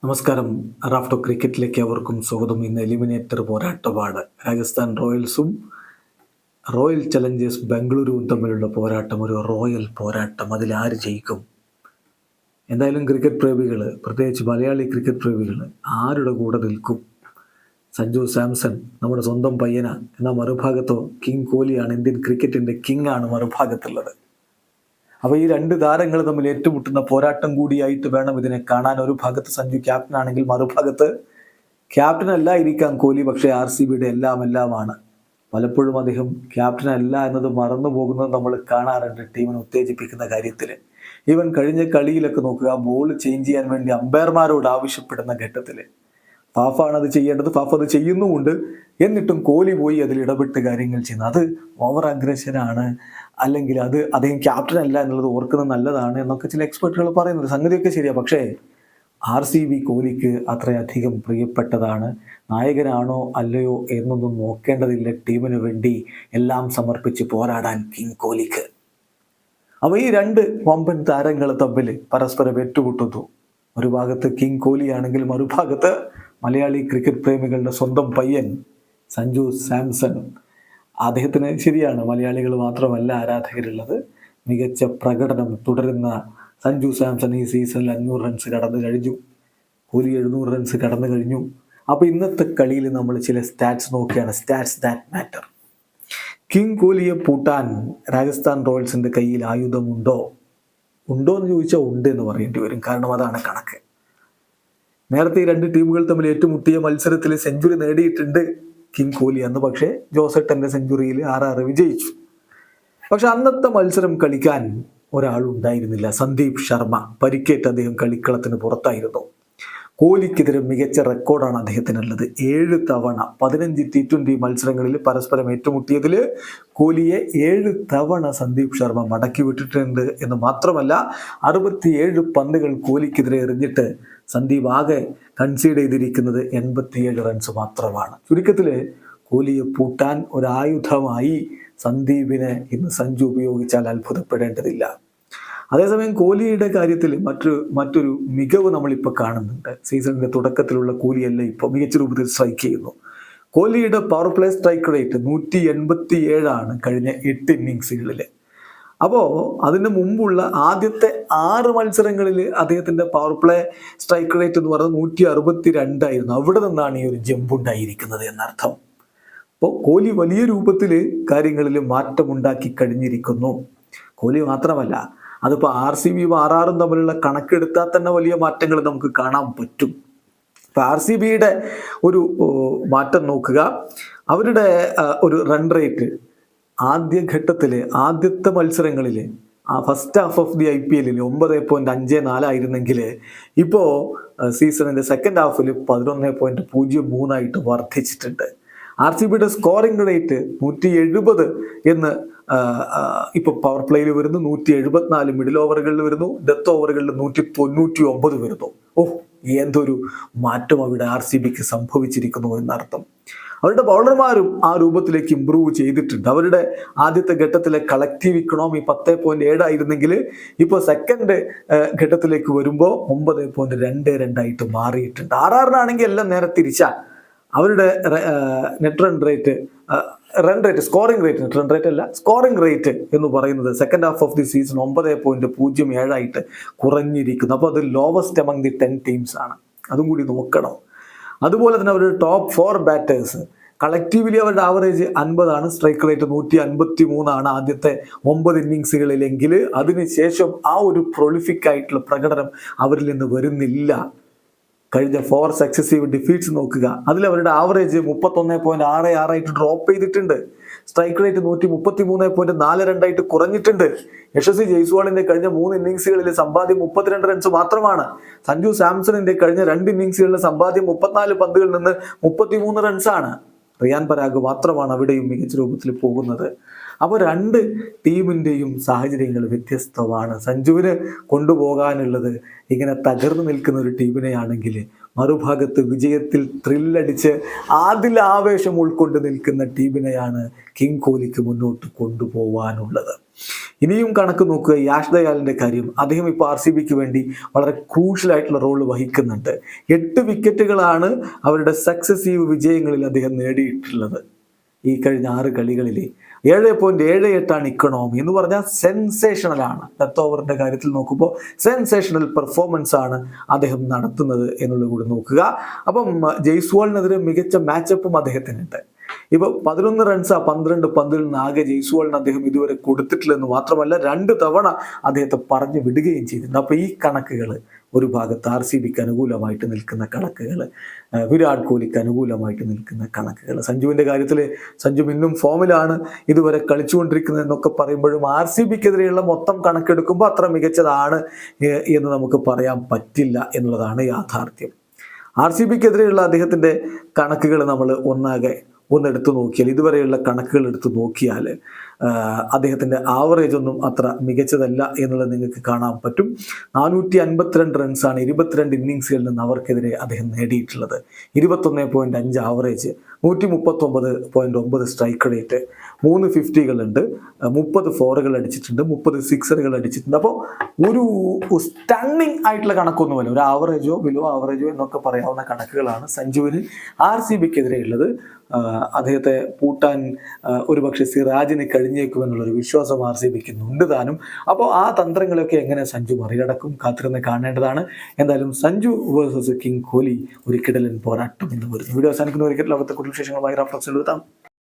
നമസ്കാരം. റാഫ്റ്റോ ക്രിക്കറ്റിലേക്ക് അവർക്കും സ്വാഗതം. ഇന്ന് എലിമിനേറ്റർ പോരാട്ടമാണ്. രാജസ്ഥാൻ റോയൽസും റോയൽ ചലഞ്ചേഴ്സ് ബംഗളൂരുവും തമ്മിലുള്ള പോരാട്ടം ഒരു റോയൽ പോരാട്ടം. അതിൽ ആര് ജയിക്കും? എന്തായാലും ക്രിക്കറ്റ് പ്രേമികൾ, പ്രത്യേകിച്ച് മലയാളി ക്രിക്കറ്റ് പ്രേമികൾ ആരുടെ കൂടെ നിൽക്കും? സഞ്ജു സാംസൺ നമ്മുടെ സ്വന്തം പയ്യന, എന്നാൽ മറുഭാഗത്തോ കിങ് കോഹ്ലിയാണ്, ഇന്ത്യൻ ക്രിക്കറ്റിൻ്റെ കിങ് ആണ് മറുഭാഗത്തുള്ളത്. അപ്പോൾ ഈ രണ്ട് താരങ്ങൾ തമ്മിൽ ഏറ്റുമുട്ടുന്ന പോരാട്ടം കൂടിയായിട്ട് വേണം ഇതിനെ കാണാൻ. ഒരു ഭാഗത്ത് സഞ്ജു ക്യാപ്റ്റൻ ആണെങ്കിൽ മറുഭാഗത്ത് ക്യാപ്റ്റൻ അല്ലായിരിക്കാം കോഹ്ലി, പക്ഷേ RCBയുടെ എല്ലാമാണ്. പലപ്പോഴും അദ്ദേഹം ക്യാപ്റ്റൻ അല്ല എന്നത് മറന്നു പോകുന്നത് നമ്മൾ കാണാറുണ്ട് ടീമിനെ ഉത്തേജിപ്പിക്കുന്ന കാര്യത്തിൽ. ഈവൻ കഴിഞ്ഞ കളിയിലൊക്കെ നോക്കുക, ബോൾ ചേഞ്ച് ചെയ്യാൻ വേണ്ടി അമ്പയർമാരോട് ആവശ്യപ്പെടുന്ന ഘട്ടത്തിൽ ഫാഫാണ് അത് ചെയ്യേണ്ടത്, ഫാഫ് അത് ചെയ്യുന്നുമുണ്ട്. എന്നിട്ടും കോഹ്ലി പോയി അതിൽ ഇടപെട്ട് കാര്യങ്ങൾ ചെയ്യുന്നത് അത് ഓവർ അഗ്രഷനാണ്, അല്ലെങ്കിൽ അത് അദ്ദേഹം ക്യാപ്റ്റൻ അല്ല എന്നുള്ളത് ഓർക്കുന്നത് നല്ലതാണ് എന്നൊക്കെ ചില എക്സ്പെർട്ടുകൾ പറയുന്നത്. സംഗതിയൊക്കെ ശരിയാണ്. പക്ഷേ RCB കോഹ്ലിക്ക് അത്രയധികം പ്രിയപ്പെട്ടതാണ്. നായകനാണോ അല്ലയോ എന്നൊന്നും നോക്കേണ്ടതില്ല. ടീമിന് വേണ്ടി എല്ലാം സമർപ്പിച്ച് പോരാടാൻ കിങ് കോഹ്ലിക്ക്. അപ്പോൾ ഈ രണ്ട് വമ്പൻ താരങ്ങൾ തമ്മിൽ പരസ്പരം ഏറ്റുമുട്ടുന്നു. ഒരു ഭാഗത്ത് കിങ് കോഹ്ലി ആണെങ്കിൽ മറുഭാഗത്ത് മലയാളി ക്രിക്കറ്റ് പ്രേമികളുടെ സ്വന്തം പയ്യൻ സഞ്ജു സാംസൺ. അദ്ദേഹത്തിന് ശരിയാണ്, മലയാളികൾ മാത്രമല്ല ആരാധകരുള്ളത്. മികച്ച പ്രകടനം തുടരുന്ന സഞ്ജു സാംസൺ ഈ സീസണിൽ 500 റൺസ് കടന്നു കഴിഞ്ഞു. കോഹ്ലി 700 റൺസ് കടന്നു കഴിഞ്ഞു. അപ്പോൾ ഇന്നത്തെ കളിയിൽ നമ്മൾ ചില സ്റ്റാറ്റ്സ് നോക്കിയാണ്. Stats that matter. കിങ് കോഹ്ലിയെ പൂട്ടാൻ രാജസ്ഥാൻ റോയൽസിൻ്റെ കയ്യിൽ ആയുധമുണ്ടോ എന്ന് ചോദിച്ചാൽ ഉണ്ട് എന്ന് പറയേണ്ടി വരും. കാരണം അതാണ് കണക്ക്. നേരത്തെ ഈ രണ്ട് ടീമുകൾ തമ്മിൽ ഏറ്റുമുട്ടിയ മത്സരത്തിൽ സെഞ്ചുറി നേടിയിട്ടുണ്ട് കിങ് കോഹ്ലി അന്ന്. പക്ഷേ ജോസട്ടൻ്റെ സെഞ്ചുറിയിൽ 6 വിജയിച്ചു. പക്ഷെ അന്നത്തെ മത്സരം കളിക്കാൻ ഒരാളുണ്ടായിരുന്നില്ല, സന്ദീപ് ശർമ്മ. പരിക്കേറ്റ് അദ്ദേഹം കളിക്കളത്തിന് പുറത്തായിരുന്നു. കോഹ്ലിക്കെതിരെ മികച്ച റെക്കോർഡാണ് അദ്ദേഹത്തിനുള്ളത്. 7 തവണ 15 T20 മത്സരങ്ങളിൽ പരസ്പരം ഏറ്റുമുട്ടിയതിൽ കോഹ്ലിയെ 7 തവണ സന്ദീപ് ശർമ്മ മടക്കി വിട്ടിട്ടുണ്ട് എന്ന് മാത്രമല്ല, 67 പന്തുകൾ കോഹ്ലിക്കെതിരെ എറിഞ്ഞിട്ട് സന്ദീപ് ആകെ കൺസീഡ് ചെയ്തിരിക്കുന്നത് 87 റൺസ് മാത്രമാണ്. ചുരുക്കത്തിൽ കോഹ്ലിയെ പൂട്ടാൻ ഒരായുധമായി സന്ദീപിനെ ഇന്ന് സഞ്ജു ഉപയോഗിച്ചാൽ അത്ഭുതപ്പെടേണ്ടതില്ല. അതേസമയം കോഹ്ലിയുടെ കാര്യത്തിൽ മറ്റൊരു മികവ് നമ്മളിപ്പോൾ കാണുന്നുണ്ട്. സീസണിൻ്റെ തുടക്കത്തിലുള്ള കോഹ്ലിയല്ല ഇപ്പോൾ മികച്ച രൂപത്തിൽ സ്ട്രൈക്ക് ചെയ്യുന്നു. കോഹ്ലിയുടെ പവർ പ്ലേ സ്ട്രൈക്ക് റേറ്റ് 187 കഴിഞ്ഞ 8 ഇന്നിങ്സുകളിൽ. അപ്പോൾ അതിന് മുമ്പുള്ള ആദ്യത്തെ 6 മത്സരങ്ങളിൽ അദ്ദേഹത്തിൻ്റെ പവർ പ്ലേ സ്ട്രൈക്ക് റേറ്റ് എന്ന് പറയുന്നത് 162 ആയിരുന്നു. അവിടെ നിന്നാണ് ഈ ഒരു ജമ്പുണ്ടായിരിക്കുന്നത് എന്നർത്ഥം. അപ്പോൾ കോഹ്ലി വലിയ രൂപത്തിൽ കാര്യങ്ങളിൽ മാറ്റമുണ്ടാക്കി കഴിഞ്ഞിരിക്കുന്നു. കോഹ്ലി മാത്രമല്ല, അതിപ്പോൾ RCBയും RRും തമ്മിലുള്ള കണക്കെടുത്താൽ തന്നെ വലിയ മാറ്റങ്ങൾ നമുക്ക് കാണാൻ പറ്റും. ഇപ്പോൾ RCBയുടെ ഒരു മാറ്റം നോക്കുക. അവരുടെ ഒരു റൺ റേറ്റ് ആദ്യഘട്ടത്തിൽ ആദ്യത്തെ മത്സരങ്ങളിൽ first half of the IPL 9.54 ആയിരുന്നെങ്കിൽ ഇപ്പോൾ സീസണിൻ്റെ സെക്കൻഡ് ഹാഫിൽ 11.03 ആയിട്ട് വർദ്ധിച്ചിട്ടുണ്ട്. RCBയുടെ സ്കോറിംഗ് റേറ്റ് 170 എന്ന് ഇപ്പോൾ പവർ പ്ലേയിൽ വരുന്നു, 174 മിഡിൽ ഓവറുകളിൽ വരുന്നു, ഡെത്ത് ഓവറുകളിൽ 199 വരുന്നു. എന്തൊരു മാറ്റം അവിടെ RCBക്ക് സംഭവിച്ചിരിക്കുന്നു എന്നർത്ഥം. അവരുടെ ബൗളർമാരും ആ രൂപത്തിലേക്ക് ഇമ്പ്രൂവ് ചെയ്തിട്ടുണ്ട്. അവരുടെ ആദ്യത്തെ ഘട്ടത്തിലെ കളക്റ്റീവ് ഇക്കണോമി 10.7 ആയിരുന്നെങ്കിൽ ഇപ്പോൾ സെക്കൻഡ് ഘട്ടത്തിലേക്ക് വരുമ്പോൾ 9.22 ആയിട്ട് മാറിയിട്ടുണ്ട്. RRനാണെങ്കിൽ എല്ലാം നേരെ തിരിച്ചാ. അവരുടെ സ്കോറിംഗ് റേറ്റ് എന്ന് പറയുന്നത് second half of the season 9.07 ആയിട്ട് കുറഞ്ഞിരിക്കുന്നു. അപ്പോൾ അത് ലോവസ്റ്റ് എമംഗ് ദി 10 ടീംസ് ആണ്. അതും കൂടി നോക്കണം. അതുപോലെ തന്നെ അവരുടെ ടോപ്പ് 4 ബാറ്റേഴ്സ് കളക്റ്റീവ്ലി അവരുടെ ആവറേജ് 50 ആണ്. സ്ട്രൈക്ക് റേറ്റ് 153 ആണ് ആദ്യത്തെ 9 ഇന്നിങ്സുകളിലെങ്കിൽ അതിനുശേഷം ആ ഒരു പ്രൊളിഫിക് ആയിട്ടുള്ള പ്രകടനം അവരിൽ നിന്ന് വരുന്നില്ല. കഴിഞ്ഞ 4 സക്സസീവ് ഡിഫീറ്റ്സ് നോക്കുക. അതിൽ അവരുടെ ആവറേജ് 31.66 ആയിട്ട് ഡ്രോപ്പ് ചെയ്തിട്ടുണ്ട്. സ്ട്രൈക്ക് റേറ്റ് 133.42 ആയിട്ട് കുറഞ്ഞിട്ടുണ്ട്. യശസ്വി ജയ്സ്വാളിന്റെ കഴിഞ്ഞ 3 ഇന്നിങ്സുകളിൽ സമ്പാദ്യം 32 റൺസ് മാത്രമാണ്. സഞ്ജു സാംസണിന്റെ കഴിഞ്ഞ 2 ഇന്നിങ്സുകളിലെ സമ്പാദ്യം 34 പന്തുകളിൽ നിന്ന് 33 റൺസാണ്. റിയാൻ പരാഗ് മാത്രമാണ് അവിടെയും മികച്ച രൂപത്തിൽ പോകുന്നത്. അപ്പോൾ രണ്ട് ടീമിൻ്റെയും സാഹചര്യങ്ങൾ വ്യത്യസ്തമാണ്. സഞ്ജുവിന് കൊണ്ടുപോകാനുള്ളത് ഇങ്ങനെ തകർന്നു നിൽക്കുന്ന ഒരു ടീമിനെയാണെങ്കിൽ, മറുഭാഗത്ത് വിജയത്തിൽ ത്രില്ലടിച്ച് അതിൽ ആവേശം ഉൾക്കൊണ്ട് നിൽക്കുന്ന ടീമിനെയാണ് കിങ് കോഹ്ലിക്ക് മുന്നോട്ട് കൊണ്ടുപോകാനുള്ളത്. ഇനിയും കണക്ക് നോക്കുക, യാഷ് ദയാലിൻ്റെ കാര്യം. അദ്ദേഹം ഇപ്പോൾ RCBക്ക് വേണ്ടി വളരെ ക്രൂഷ്യലായിട്ടുള്ള റോൾ വഹിക്കുന്നുണ്ട്. 8 വിക്കറ്റുകളാണ് അവരുടെ സക്സസീവ് വിജയങ്ങളിൽ അദ്ദേഹം നേടിയിട്ടുള്ളത്. ഈ കഴിഞ്ഞ 6 കളികളിൽ 7.78 ഇക്കണോമി എന്ന് പറഞ്ഞാൽ സെൻസേഷണലാണ്. ഡെത്ത് ഓവറിൻ്റെ കാര്യത്തിൽ നോക്കുമ്പോൾ സെൻസേഷണൽ പെർഫോമൻസ് ആണ് അദ്ദേഹം നടത്തുന്നത് എന്നുള്ളത് കൂടി നോക്കുക. അപ്പം ജയ്സ്വാളിനെതിരെ മികച്ച മാച്ചപ്പും അദ്ദേഹത്തിനുണ്ട്. ഇപ്പോൾ 11 റൺസ് 12 പന്തിൽ നിന്ന് ആകെ ജയ്സ്വാളിന് അദ്ദേഹം ഇതുവരെ കൊടുത്തിട്ടില്ലെന്ന് മാത്രമല്ല 2 തവണ അദ്ദേഹത്തെ പറഞ്ഞു വിടുകയും ചെയ്തിട്ടുണ്ട്. അപ്പോൾ ഈ കണക്കുകൾ ഒരു ഭാഗത്ത് RCBക്ക് അനുകൂലമായിട്ട് നിൽക്കുന്ന കണക്കുകൾ, വിരാട് കോഹ്ലിക്ക് അനുകൂലമായിട്ട് നിൽക്കുന്ന കണക്കുകൾ. സഞ്ജുവിൻ്റെ കാര്യത്തിൽ സഞ്ജു ഇന്നും ഫോമിലാണ് ഇതുവരെ കളിച്ചുകൊണ്ടിരിക്കുന്നത് എന്നൊക്കെ പറയുമ്പോഴും RCBക്കെതിരെയുള്ള മൊത്തം കണക്കെടുക്കുമ്പോൾ അത്ര മികച്ചതാണ് എന്ന് നമുക്ക് പറയാൻ പറ്റില്ല എന്നുള്ളതാണ് യാഥാർത്ഥ്യം. RCBക്കെതിരെയുള്ള അദ്ദേഹത്തിൻ്റെ കണക്കുകൾ നമ്മൾ ഒന്നെടുത്ത് നോക്കിയാൽ, ഇതുവരെയുള്ള കണക്കുകൾ എടുത്ത് നോക്കിയാൽ അദ്ദേഹത്തിൻ്റെ ആവറേജ് ഒന്നും അത്ര മികച്ചതല്ല എന്നുള്ളത് നിങ്ങൾക്ക് കാണാൻ പറ്റും. 452 റൺസാണ് 22 ഇന്നിങ്സുകളിൽ നിന്ന് അവർക്കെതിരെ അദ്ദേഹം നേടിയിട്ടുള്ളത്. 21.5 ആവറേജ്, 139.9 സ്ട്രൈക്ക് റേറ്റ്, 3 50കളുണ്ട്, 30 ഫോറുകൾ അടിച്ചിട്ടുണ്ട്, 30 സിക്സറുകൾ അടിച്ചിട്ടുണ്ട്. അപ്പോൾ ഒരു സ്റ്റണ്ണിങ് ആയിട്ടുള്ള കണക്കൊന്നുമല്ല, ഒരു ആവറേജോ ബിലോ ആവറേജോ എന്നൊക്കെ പറയാവുന്ന കണക്കുകളാണ് സഞ്ജുവിന് RCBക്കെതിരെയുള്ളത്. അദ്ദേഹത്തെ പൂട്ടാൻ ഒരുപക്ഷെ സിറാജിന് കഴിഞ്ഞേക്കുമെന്നുള്ളൊരു വിശ്വാസം RCBക്ക് ഉണ്ട് താനും. അപ്പോൾ ആ തന്ത്രങ്ങളൊക്കെ എങ്ങനെ സഞ്ജു മറികടക്കും കാത്തിരുന്ന് കാണേണ്ടതാണ്. എന്തായാലും സഞ്ജു വേഴ്സസ് കിങ് കോഹ്ലി ഒരു കിടലൻ പോരാട്ടം എന്ന് വരുന്നു. വീഡിയോ അവസാനിക്കുന്ന ഒരു ലോകത്തെ കൂടുതൽ വിശേഷങ്ങളുമായി റഫ്ലക്സ് എഴുതാം.